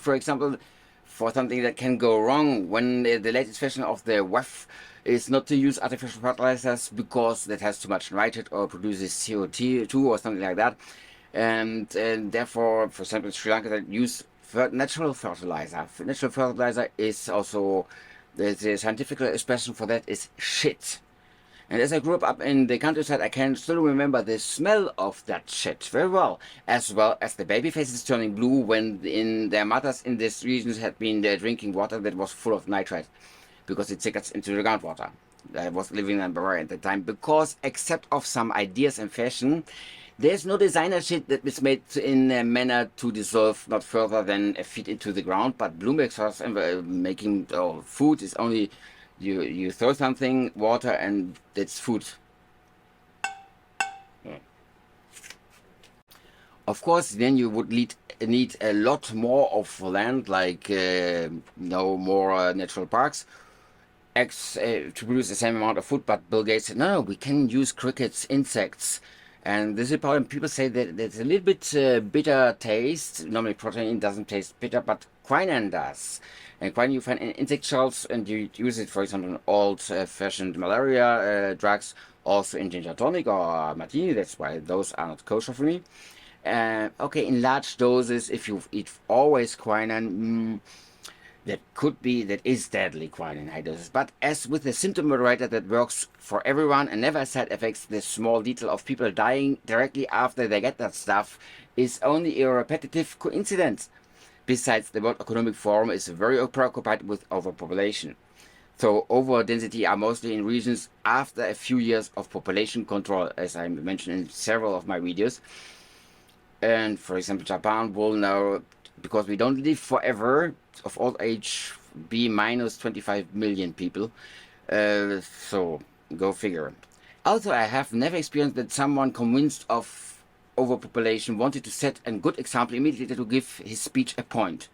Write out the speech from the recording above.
for example, for something that can go wrong when the latest fashion of the WEF is not to use artificial fertilizers because that has too much nitrate or produces CO2 or something like that. And therefore, for example, Sri Lanka that use natural fertilizer. Natural fertilizer is also, the scientific expression for that is shit. And as I grew up in the countryside, I can still remember the smell of that shit very well as the baby faces turning blue when in their mothers in these regions had been drinking water that was full of nitrate, because it gets into the groundwater. I was living in Bavaria at the time, because except of some ideas and fashion, there's no designer shit that is made in a manner to dissolve not further than a feet into the ground. But Bloomberg sauce making food is only you throw something, water, and that's food. Yeah. Of course, then you would need a lot more of land, like no more natural parks, to produce the same amount of food. But Bill Gates said, no, we can use crickets, insects. And this is problem. People say that there's a little bit bitter taste. Normally protein doesn't taste bitter, but quinine does. And quinine you find in insect shells, and you use it, for example, in old-fashioned malaria drugs, also in ginger tonic or martini. That's why those are not kosher for me. Okay, in large doses, if you eat always quinine, that is deadly, quinine high doses. But as with the symptom moderator that works for everyone and never side effects, the small detail of people dying directly after they get that stuff is only a repetitive coincidence. Besides, the World Economic Forum is very preoccupied with overpopulation. So overdensity are mostly in regions after a few years of population control, as I mentioned in several of my videos. And for example, Japan will now, because we don't live forever, of old age, be minus 25 million people. So go figure. Also, I have never experienced that someone convinced of overpopulation wanted to set a good example immediately to give his speech a point.